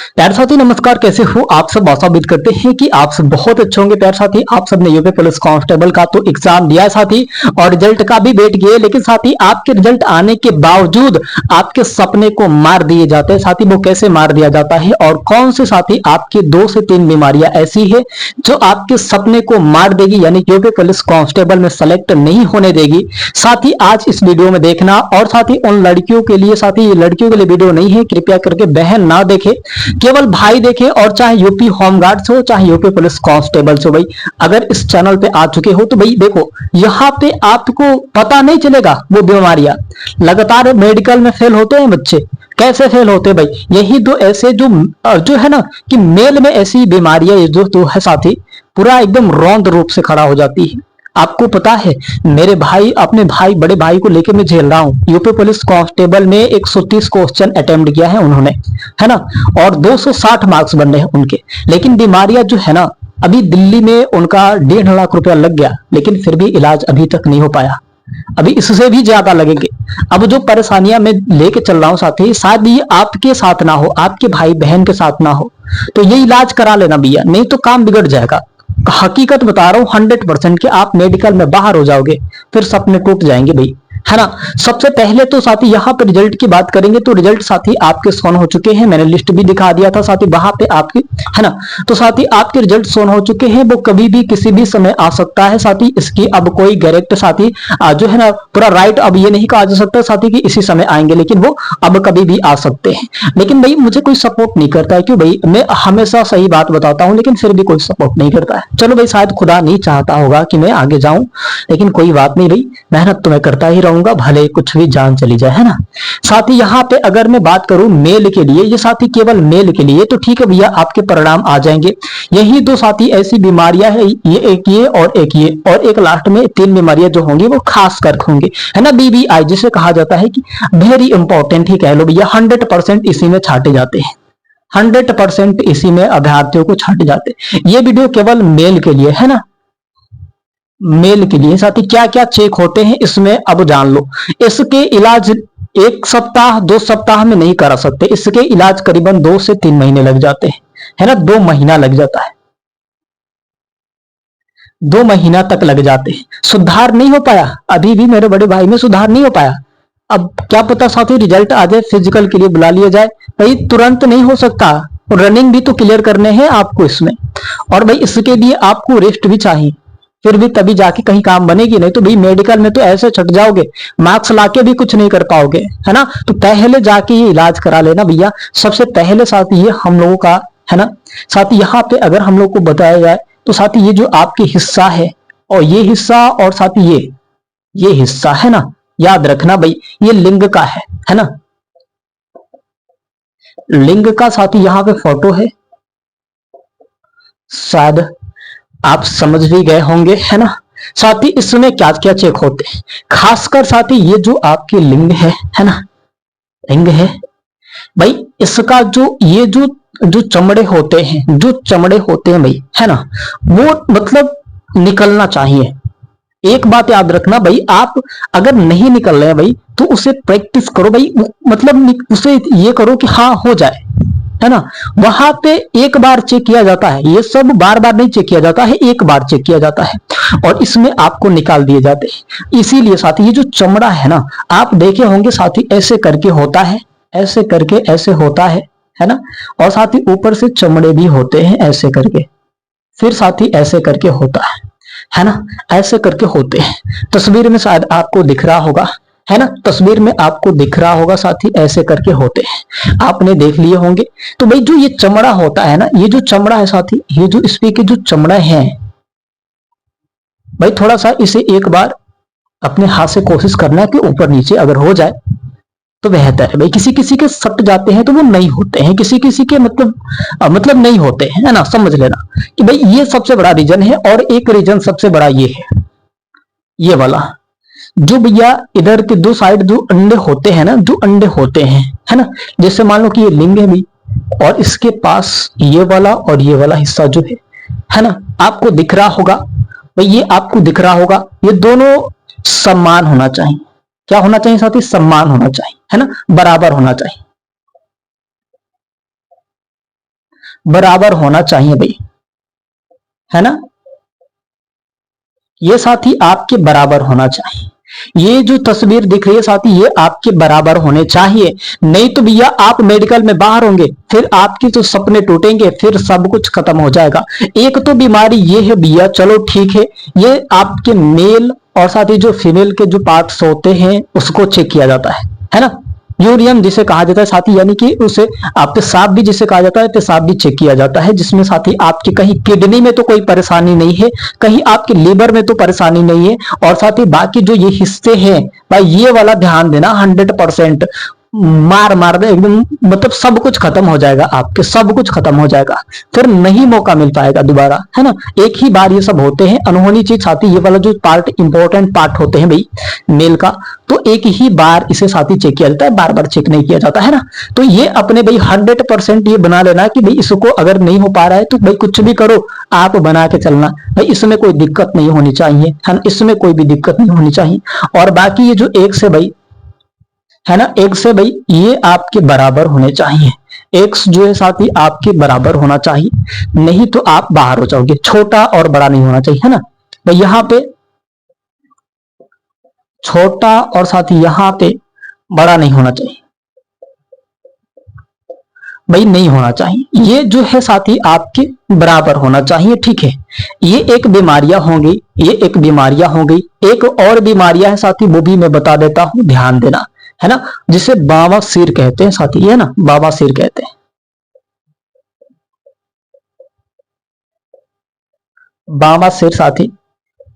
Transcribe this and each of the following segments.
प्यारे साथी नमस्कार, कैसे हो आप सब। आशा उम्मीद करते हैं कि आप सब बहुत अच्छे होंगे। प्यारे साथी आप सबने यूपी पुलिस कांस्टेबल का तो एग्जाम दिया है साथी, और रिजल्ट का भी वेट किए, लेकिन साथी आपके रिजल्ट आने के बावजूद आपके सपने को मार दिए जाते हैं। साथी वो कैसे मार दिया जाता है और कौन से साथी आपकी 2 से 3 बीमारियां ऐसी है जो आपके सपने को मार देगी, यानी यूपी पुलिस कांस्टेबल में सेलेक्ट नहीं होने देगी। साथी आज इस वीडियो में देखना, और साथी उन लड़कियों के लिए, साथी लड़कियों के लिए वीडियो नहीं है, कृपया करके बहन ना देखे, केवल भाई देखे। और चाहे यूपी होमगार्ड्स हो, चाहे यूपी पुलिस कांस्टेबल्स हो, भाई अगर इस चैनल पे आ चुके हो तो भाई देखो, यहाँ पे आपको पता नहीं चलेगा वो बीमारियां। लगातार मेडिकल में फेल होते हैं बच्चे, कैसे फेल होते हैं भाई, यही दो ऐसे जो जो है ना कि मेल में ऐसी बीमारियां जो तो है साथी, पूरा एकदम रौंद रूप से खड़ा हो जाती है। आपको पता है मेरे भाई, अपने भाई, बड़े भाई को लेके मैं झेल रहा हूँ। यूपी पुलिस कांस्टेबल में 130 क्वेश्चन अटेम्प्ट किया है उन्होंने, है ना, और 260 मार्क्स बन रहे हैं उनके। लेकिन बीमारियां जो है ना, अभी दिल्ली में उनका 1.5 लाख रुपया लग गया, लेकिन फिर भी इलाज अभी तक नहीं हो पाया। अभी इससे भी ज्यादा लगेंगे। अब जो परेशानियां मैं लेके चल रहा हूं साथी, शायद ये आपके साथ ना हो, आपके भाई बहन के साथ ना हो, तो ये इलाज करा लेना भैया, नहीं तो काम बिगड़ जाएगा। हकीकत बता रहा हूं 100% कि आप मेडिकल में बाहर हो जाओगे, फिर सपने टूट जाएंगे भाई, है ना। सबसे पहले तो साथी यहाँ पे रिजल्ट की बात करेंगे, तो रिजल्ट साथी आपके सोन हो चुके हैं, मैंने लिस्ट भी दिखा दिया था साथी वहां पे आपकी, है ना। तो साथी आपके रिजल्ट सोन हो चुके हैं, वो कभी भी किसी भी समय आ सकता है साथी। इसकी अब कोई डायरेक्ट साथी जो है ना पूरा राइट अब ये नहीं कहा जा सकता साथी कि इसी समय आएंगे, लेकिन वो अब कभी भी आ सकते हैं। लेकिन भाई मुझे कोई सपोर्ट नहीं करता है, क्यों भाई, मैं हमेशा सही बात बताता हूँ, लेकिन फिर भी कोई सपोर्ट नहीं करता है। चलो भाई, शायद खुदा नहीं चाहता होगा कि मैं आगे जाऊं, लेकिन कोई बात नहीं भाई, मेहनत तो मैं करता ही रहूंगा, भले कुछ भी जान चली जाए, है ना। साथ ही यहाँ पे अगर मैं बात करूं मेल के लिए, ये साथी केवल मेल के लिए, तो ठीक है भैया, आपके परिणाम आ जाएंगे। यही दो साथी ऐसी बीमारियां है, ये एक ये और एक ये, और एक लास्ट में 3 बीमारियां जो होंगी वो खास कर होंगी, है ना। बीबीआई जिसे कहा जाता है कि वेरी इंपॉर्टेंट ही कह लो भैया, 100% इसी में छाटे जाते हैं, 100% इसी में अभ्यर्थियों को छाटे जाते हैं। ये वीडियो केवल मेल के लिए है ना, मेल के लिए। साथी क्या क्या चेक होते हैं इसमें अब जान लो। इसके इलाज 1 सप्ताह 2 सप्ताह में नहीं करा सकते, इसके इलाज करीबन 2 से 3 महीने लग जाते हैं, है ना। 2 महीना लग जाता है, 2 महीना तक लग जाते हैं। सुधार नहीं हो पाया, अभी भी मेरे बड़े भाई में सुधार नहीं हो पाया। अब क्या पता साथी रिजल्ट आ जाए, फिजिकल के लिए बुला लिया जाए, भाई तुरंत नहीं हो सकता, रनिंग भी तो क्लियर करने हैं आपको इसमें, और भाई इसके लिए आपको रेस्ट भी चाहिए, फिर भी तभी जाके कहीं काम बनेगी, नहीं तो भाई मेडिकल में तो ऐसे छट जाओगे, मार्क्स लाके भी कुछ नहीं कर पाओगे, है ना। तो पहले जाके ये इलाज करा लेना भैया, सबसे पहले साथ ये हम लोगों का, है ना। साथ यहाँ पे अगर हम लोग को बताया जाए तो साथ ये जो आपके हिस्सा है, और ये हिस्सा, और साथ ये हिस्सा है ना, याद रखना भाई, ये लिंग का है ना, लिंग का। साथ यहाँ पे फोटो है, शायद आप समझ भी गए होंगे, है ना। साथ ही इसमें क्या क्या चेक होते हैं, खासकर साथ ही ये जो आपके लिंग है ना, लिंग है भाई, इसका जो ये जो चमड़े होते हैं, जो चमड़े होते हैं भाई, है ना, वो मतलब निकलना चाहिए। एक बात याद रखना भाई, आप अगर नहीं निकल रहे हैं भाई, तो उसे प्रैक्टिस करो भाई, मतलब उसे ये करो कि हाँ हो जाए, है ना। वहां पे एक बार चेक किया जाता है, ये सब बार बार नहीं चेक किया जाता है, एक बार चेक किया जाता है, और इसमें आपको निकाल दिए जाते हैं। इसीलिए साथी ये जो चमड़ा है ना, आप देखे होंगे साथी, ऐसे करके होता है, ऐसे करके ऐसे होता है ना, और साथ ही ऊपर से चमड़े भी होते हैं ऐसे करके, फिर साथी ऐसे करके होता है ना, ऐसे करके होते हैं। तस्वीर में शायद आपको दिख रहा होगा, है ना, तस्वीर में आपको दिख रहा होगा साथी, ऐसे करके होते हैं, आपने देख लिए होंगे। तो भाई जो ये चमड़ा होता है ना, ये जो चमड़ा है साथी, ये जो इसके जो चमड़ा है भाई, थोड़ा सा इसे एक बार अपने हाथ से कोशिश करना कि ऊपर नीचे अगर हो जाए तो बेहतर है भाई। किसी किसी के सट जाते हैं तो वो नहीं होते हैं, किसी किसी के मतलब नहीं होते हैं, है ना। समझ लेना कि भाई ये सबसे बड़ा रीजन है, और एक रीजन सबसे बड़ा ये है, ये वाला जो भैया इधर के 2 साइड जो अंडे होते हैं ना, जो अंडे होते हैं, है ना, जैसे मान लो कि ये लिंग है भी, और इसके पास ये वाला और ये वाला हिस्सा जो है ना, आपको दिख रहा होगा भाई, ये आपको दिख रहा होगा, ये दोनों समान होना चाहिए। क्या होना चाहिए साथी, समान होना चाहिए, है ना, बराबर होना चाहिए। बराबर होना चाहिए भाई, है ना। ये साथी आपके बराबर होना चाहिए। ये जो तस्वीर दिख रही है साथी, ये आपके बराबर होने चाहिए। नहीं तो भैया आप मेडिकल में बाहर होंगे, फिर आपके तो सपने टूटेंगे, फिर सब कुछ खत्म हो जाएगा। एक तो बीमारी ये है भैया, चलो ठीक है, ये आपके मेल और साथ ही जो फीमेल के जो पार्ट्स होते हैं उसको चेक किया जाता है ना। यूरियम जिसे कहा जाता है साथी, यानी कि उसे आप पेशाब भी जिसे कहा जाता है, पेशाब भी चेक किया जाता है, जिसमें साथी आपकी कहीं किडनी में तो कोई परेशानी नहीं है, कहीं आपके लीवर में तो परेशानी नहीं है, और साथ ही बाकी जो ये हिस्से हैं भाई, ये वाला ध्यान देना 100%। मार मार दे एकदम, मतलब सब कुछ खत्म हो जाएगा, आपके सब कुछ खत्म हो जाएगा, फिर नहीं मौका मिल पाएगा दोबारा, है ना। एक ही बार ये सब होते हैं, अनहोनी चीज साथी, ये वाला जो पार्ट इंपॉर्टेंट पार्ट होते हैं भाई मेल का, तो एक ही बार इसे साथी चेक किया जाता है, बार बार चेक नहीं किया जाता, है ना। तो ये अपने भाई 100% ये बना लेना कि भाई इसको अगर नहीं हो पा रहा है तो भाई कुछ भी करो, आप बना के चलना भाई, इसमें कोई दिक्कत नहीं होनी चाहिए, है ना, इसमें कोई भी दिक्कत नहीं होनी चाहिए। और बाकी ये जो एक से भाई, है ना, एक से भाई ये आपके बराबर होने चाहिए, एक्स जो है साथी आपके बराबर होना चाहिए, नहीं तो आप बाहर हो जाओगे। छोटा और बड़ा नहीं होना चाहिए, है ना भाई, यहां पे छोटा और साथी यहां पे बड़ा नहीं होना चाहिए भाई, नहीं होना चाहिए। ये जो है साथी आपके बराबर होना चाहिए, ठीक है। ये एक बीमारियां होंगी, ये एक बीमारियां हो गई, एक और बीमारियां है साथी, वो भी मैं बता देता हूं, ध्यान देना, है ना, जिसे बावासीर कहते हैं साथी, है ना, बावासीर कहते हैं। बावासीर साथी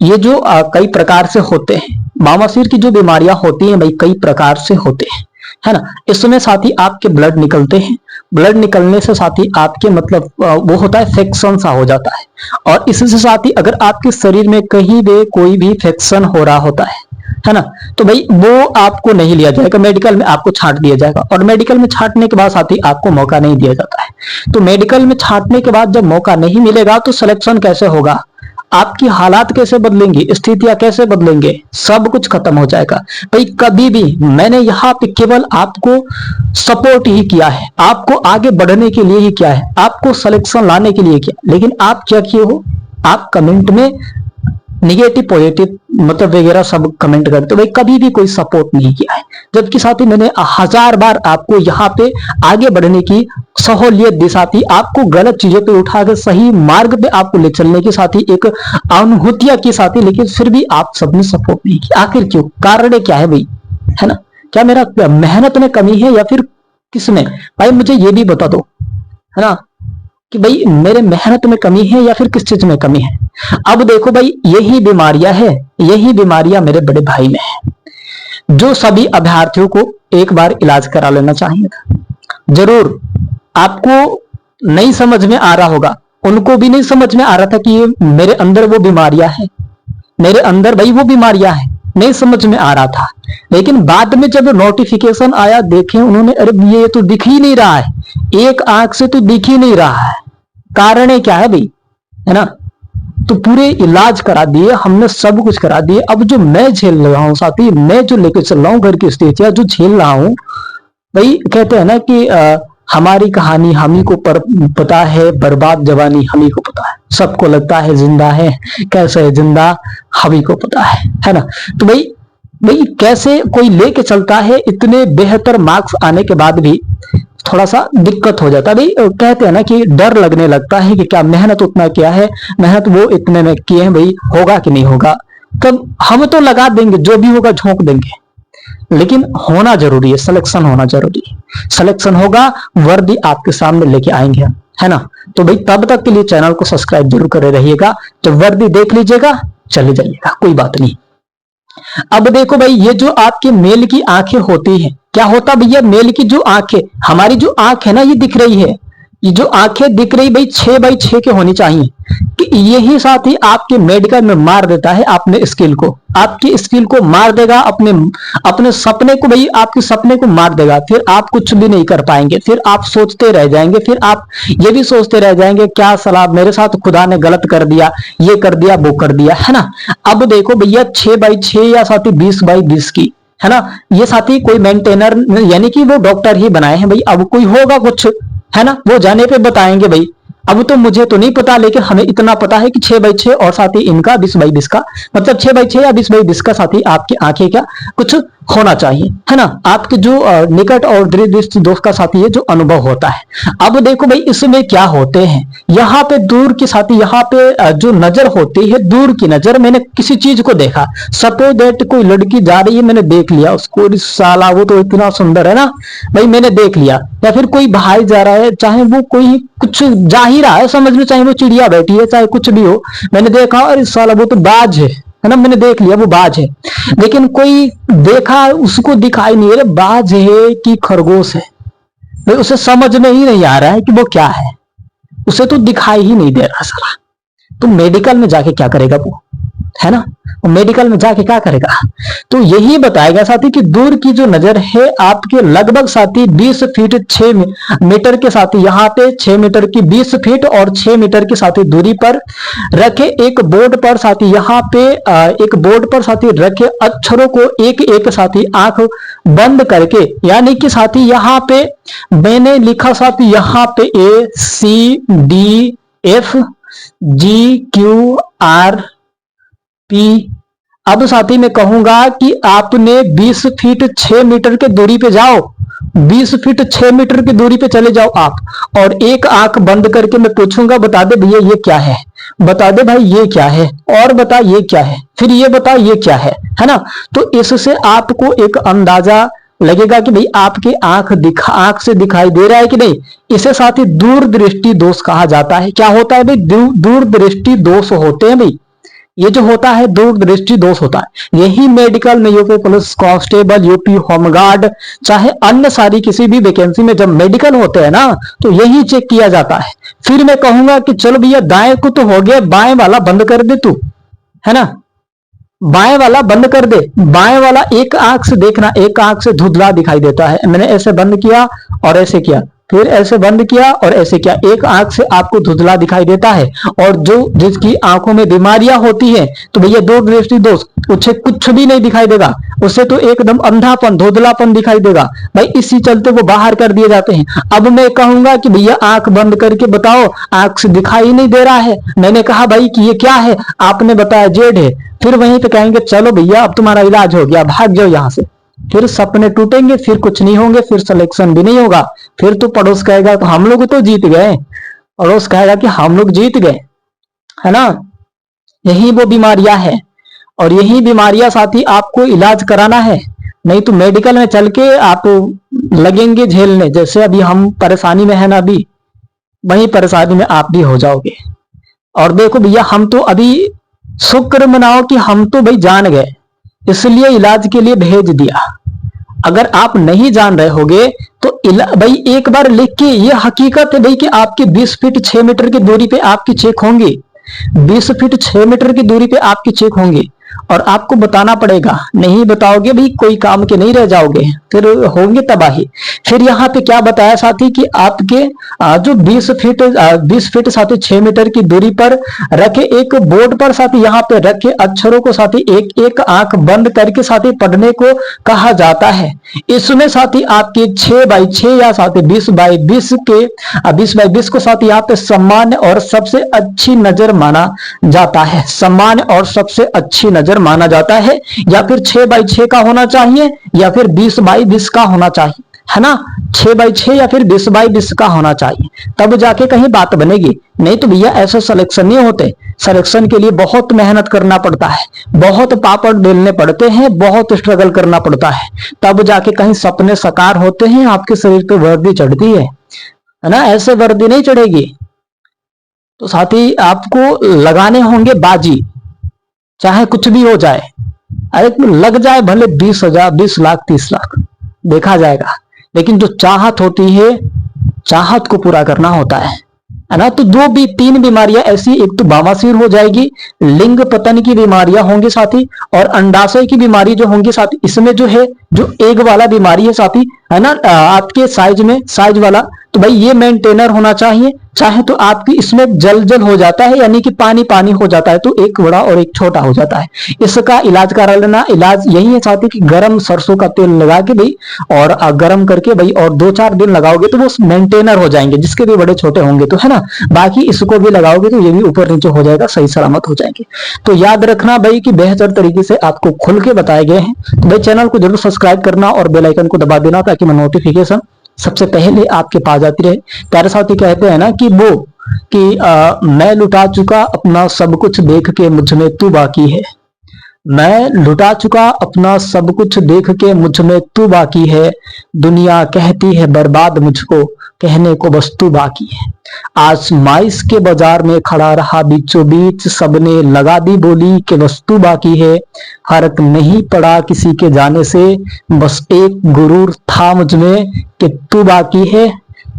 ये जो कई प्रकार से होते हैं, बावासीर की जो बीमारियां होती हैं भाई, कई प्रकार से होते हैं, है ना। इसमें साथी आपके ब्लड निकलते हैं, ब्लड निकलने से साथी आपके मतलब वो होता है फ्रिक्शन सा हो जाता है, और इससे साथी अगर आपके शरीर में कहीं भी कोई भी फ्रिक्शन हो रहा होता है ना, तो भाई वो आपको नहीं लिया जाएगा, मेडिकल में आपको छांट दिया जाएगा, और मेडिकल में छांटने के बाद साथी आपको मौका नहीं दिया जाता है। तो मेडिकल में छांटने के बाद जब मौका नहीं मिलेगा तो सिलेक्शन कैसे होगा, आपकी हालात कैसे बदलेंगे, स्थितियां कैसे बदलेंगे, सब कुछ खत्म हो जाएगा भाई। कभी भी मैंने यहाँ पे केवल आपको सपोर्ट ही किया है, आपको आगे बढ़ने के लिए ही किया है, आपको सिलेक्शन लाने के लिए किया, लेकिन आप क्या किए हो, आप कमेंट में निगेटिव पॉजिटिव मतलब वगैरह सब कमेंट करते हो भाई, कभी भी कोई सपोर्ट नहीं किया है। जबकि साथी मैंने 1000 बार आपको यहाँ पे आगे बढ़ने की सहूलियत दी साथी, आपको गलत चीजों पे उठाकर सही मार्ग पे आपको ले चलने की साथी एक अनुभूतियां की साथी, लेकिन फिर भी आप सबने सपोर्ट नहीं किया। आखिर क्यों, कारण क्या है भाई, है ना, क्या मेरा मेहनत में कमी है या फिर किसमें, भाई मुझे ये भी बता दो, है ना, कि भाई मेरे मेहनत में कमी है या फिर किस चीज में कमी है। अब देखो भाई, यही बीमारियां है, यही बीमारियां मेरे बड़े भाई में है, जो सभी अभ्यर्थियों को एक बार इलाज करा लेना चाहिए था। जरूर आपको नहीं समझ में आ रहा होगा, उनको भी नहीं समझ में आ रहा था कि ये मेरे अंदर वो बीमारियां है, मेरे अंदर भाई वो बीमारियां है, नहीं समझ में आ रहा था। लेकिन बाद में जब नोटिफिकेशन आया, देखे उन्होंने, अरे ये तो दिख ही नहीं रहा है, एक आंख से तो दिख ही नहीं रहा है, कारण क्या है भाई, है ना। तो पूरे इलाज करा दिए हमने, सब कुछ करा दिए। अब जो मैं झेल रहा हूं साथी, मैं जो लेकर चल रहा हूं घर की स्थितियां जो झेल रहा हूं भाई, कहते हैं ना कि हमारी कहानी हम ही को पता है, बर्बाद जवानी हम ही को पता है, सबको लगता है जिंदा है, कैसे है जिंदा हम ही को पता है ना। तो भाई भाई कैसे कोई लेके चलता है, इतने बेहतर मार्क्स आने के बाद भी थोड़ा सा दिक्कत हो जाता है भाई। कहते हैं ना कि डर लगने लगता है कि क्या मेहनत उतना किया है, मेहनत वो इतने में किए हैं भाई, होगा कि नहीं होगा, तब हम तो लगा देंगे, जो भी होगा झोंक देंगे, लेकिन होना जरूरी है, सिलेक्शन होना जरूरी है। सिलेक्शन होगा, वर्दी आपके सामने लेके आएंगे, है ना। तो भाई तब तक के लिए चैनल को सब्सक्राइब जरूर करे रहिएगा, जब वर्दी देख लीजिएगा चले जाइएगा, कोई बात नहीं। अब देखो भाई, ये जो आपके मेल की आंखें होती हैं, क्या होता भैया, मेल की जो आंखें, हमारी जो आंख है ना, ये दिख रही है, ये जो आंखें दिख रही भाई 6x6 के होनी चाहिए, कि यही साथ ही आपके मेडिकल में मार देता है अपने स्किल को, आपकी स्किल को मार देगा, अपने सपने को भाई, आपके सपने को मार देगा। फिर आप कुछ भी नहीं कर पाएंगे, फिर आप सोचते रह जाएंगे, फिर आप ये भी सोचते रह जाएंगे क्या सलाह मेरे साथ खुदा ने गलत कर दिया, ये कर दिया वो कर दिया, है ना। अब देखो भैया 6x6 या साथ ही 20x20 की, है ना, ये साथी कोई मेंटेनर यानी कि वो डॉक्टर ही बनाए हैं भाई, अब कोई होगा कुछ, है ना, वो जाने पे बताएंगे भाई। अब तो मुझे तो नहीं पता, लेकिन हमें इतना पता है कि 6x6 और साथ ही इनका 20x20 का, मतलब 6x6 या 20x20 का साथ ही आपकी आंखें क्या कुछ होना चाहिए, है ना, आपके जो निकट और दृष्टि दोष का साथी ये जो अनुभव होता है। अब देखो भाई इसमें क्या होते हैं, यहाँ पे दूर की साथी, यहाँ पे जो नजर होती है, दूर की नजर, मैंने किसी चीज को देखा, सपोज दैट कोई लड़की जा रही है, मैंने देख लिया उसको, साला वो तो इतना सुंदर है ना भाई, मैंने देख लिया, या फिर कोई भाई जा रहा है, चाहे वो कोई कुछ जा ही रहा है, समझ लो, चाहे वो चिड़िया बैठी है, चाहे कुछ भी हो, मैंने देखा और साला वो तो बाज है ना, मैंने देख लिया वो बाज है, लेकिन कोई देखा उसको दिखाई नहीं, अरे बाज है कि खरगोश है भाई, उसे समझ में ही नहीं आ रहा है कि वो क्या है, उसे तो दिखाई ही नहीं दे रहा साला। तो मेडिकल में जाके क्या करेगा वो, है ना, वो मेडिकल में जाके क्या करेगा, तो यही बताएगा साथी कि दूर की जो नजर है आपके लगभग साथी 20 फीट 6 मीटर के साथी, यहाँ पे 6 मीटर की 20 फीट और 6 मीटर की साथी दूरी पर रखे एक बोर्ड पर साथी, यहाँ पे एक बोर्ड पर साथी रखे अक्षरों को एक एक साथी आंख बंद करके, यानी कि साथी यहाँ पे मैंने लिखा साथी, यहाँ पे ABCDFGQRP। अब साथी मैं कहूंगा कि आपने 20 फीट 6 मीटर के दूरी पे जाओ, 20 फीट 6 मीटर की दूरी पे चले जाओ आप, और एक आंख बंद करके मैं पूछूंगा बता दे भैया ये क्या है, बता दे भाई ये क्या है, और बता ये क्या है, फिर ये बता ये क्या है ना। तो इससे आपको एक अंदाजा लगेगा कि भाई आपकी आंख से दिखाई दे रहा है कि नहीं। इसे साथ ही दूर दृष्टि दोष कहा जाता है। क्या होता है भाई, दूर दृष्टि दोष होते हैं भाई, ये जो होता है दूर दृष्टि दोष होता है। यही मेडिकल में UP police constable, UP home guard, चाहे अन्य सारी किसी भी वैकेंसी में जब मेडिकल होते हैं ना, तो यही चेक किया जाता है। फिर मैं कहूंगा कि चलो भैया दाएं को तो हो गया, बाएं वाला बंद कर दे तू, है ना, बाएं वाला बंद कर दे। बाएं वाला एक आंख से देखना, एक आंख से धुंधला दिखाई देता है, मैंने ऐसे बंद किया और ऐसे किया, फिर ऐसे बंद किया और ऐसे किया, एक आंख से आपको धुंधला दिखाई देता है। और जो जिसकी आंखों में बीमारियां होती है तो भैया दूर दृष्टि दोष, उसे कुछ भी नहीं दिखाई देगा, उसे तो एकदम अंधापन धुंधलापन दिखाई देगा भाई, इसी चलते वो बाहर कर दिए जाते हैं। अब मैं कहूंगा कि भैया आंख बंद करके बताओ, आंख से दिखाई नहीं दे रहा है, मैंने कहा भाई कि ये क्या है, आपने बताया जेड है, फिर वहीं पे कहेंगे चलो भैया अब तुम्हारा इलाज हो गया, भाग जाओ यहां से, फिर सपने टूटेंगे, फिर कुछ नहीं होंगे, फिर सिलेक्शन भी नहीं होगा, फिर तो पड़ोस कहेगा तो हम लोग तो जीत गए, पड़ोस कहेगा कि हम लोग जीत गए, है ना। यही वो बीमारियां हैं और यही बीमारियां साथी आपको इलाज कराना है, नहीं तो मेडिकल में चल के आप लगेंगे झेलने, जैसे अभी हम परेशानी में है ना, अभी वही परेशानी में आप भी हो जाओगे। और देखो भैया हम तो अभी शुक्र मनाओ कि हम तो भाई जान गए, इसलिए इलाज के लिए भेज दिया। अगर आप नहीं जान रहे होगे तो भाई एक बार लिख के, ये हकीकत है भाई कि आपके 20 फीट 6 मीटर की दूरी पे आपकी चेक होंगी, 20 फीट 6 मीटर की दूरी पे आपकी चेक होंगी, और आपको बताना पड़ेगा, नहीं बताओगे भाई कोई काम के नहीं रह जाओगे, फिर होंगे तबाही। फिर यहाँ पे क्या बताया साथी कि आपके जो 20 फीट साथी 6 मीटर की दूरी पर रखे एक बोर्ड पर साथी, यहाँ पे रखे अक्षरों को साथी एक एक आंख बंद करके साथी पढ़ने को कहा जाता है। इसमें साथी आपके 6x6 या साथी 20x20 को साथी यहाँ पे सामान्य और सबसे अच्छी नजर माना जाता है, सामान्य और सबसे अच्छी नजर माना जाता है, या फिर 6x6 का होना चाहिए या फिर 20x20 का होना चाहिए, है ना, 6x6 या फिर 20x20 का होना चाहिए, तब जाके कहीं बात बनेगी। नहीं तो भैया ऐसे सिलेक्शन नहीं होते, सिलेक्शन के लिए बहुत मेहनत करना पड़ता है, बहुत पापड़ बेलने पड़ते हैं, बहुत स्ट्रगल करना पड़ता है, तब जाके कहीं सपने साकार होते हैं, आपके शरीर पे वर्दी चढ़ती है ना, ऐसे वर्दी नहीं चढ़ेगी। तो साथी आपको लगाने होंगे बाजी, चाहे कुछ भी हो जाए, अरे लग जाए भले 20,000 20 लाख 30 लाख, देखा जाएगा, लेकिन जो चाहत होती है, चाहत को पूरा करना होता है ना। तो 3 बीमारियां ऐसी, एक तो बवासीर हो जाएगी, लिंग पतन की बीमारियां होंगी साथी, और अंडाशय की बीमारी जो होंगी साथी, इसमें जो है जो एग वाला बीमारी है साथी, है ना, आपके साइज वाला, तो भाई ये मेंटेनर होना चाहिए। चाहे तो आपकी इसमें जल जल हो जाता है, यानी कि पानी पानी हो जाता है, तो एक बड़ा और एक छोटा हो जाता है। इसका इलाज करा लेना। इलाज यही है साथी कि गर्म सरसों का तेल लगा के भाई और गर्म करके भाई और 2-4 दिन लगाओगे तो वो मेंटेनर हो जाएंगे, जिसके भी बड़े छोटे होंगे तो, है ना। बाकी इसको भी लगाओगे तो ये भी ऊपर नीचे हो जाएगा, सही सलामत हो जाएंगे। तो याद रखना भाई कि बेहतर तरीके से आपको खुल के बताए गए हैं। तो भाई चैनल को जरूर सब्सक्राइब करना और बेल आइकन को दबा देना, ताकि मैं नोटिफिकेशन सबसे पहले आपके पास जाती रहे। प्यारे साथी कहते हैं ना कि मैं लुटा चुका अपना सब कुछ, देख के मुझ में तू बाकी है। मैं लुटा चुका अपना सब कुछ, देख के मुझ में तू बाकी है। दुनिया कहती है बर्बाद, मुझको कहने को बस तू बाकी है। आजमाइश के बाजार में खड़ा रहा बीचों बीच, सबने लगा दी बोली कि बस तू बाकी है। फर्क नहीं पड़ा किसी के जाने से, बस एक गुरूर था मुझ में कि तू बाकी है,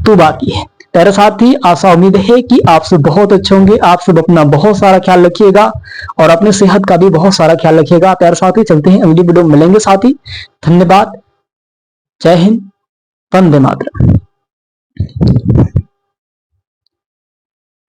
तू बाकी है। तेरे साथी आशा उम्मीद है कि आप सब बहुत अच्छे होंगे। आप सब अपना बहुत सारा ख्याल रखिएगा और अपने सेहत का भी बहुत सारा ख्याल रखिएगा। प्यारे साथी चलते हैं, अगली वीडियो में मिलेंगे साथी। धन्यवाद। जय हिंद, वंदे मातरम।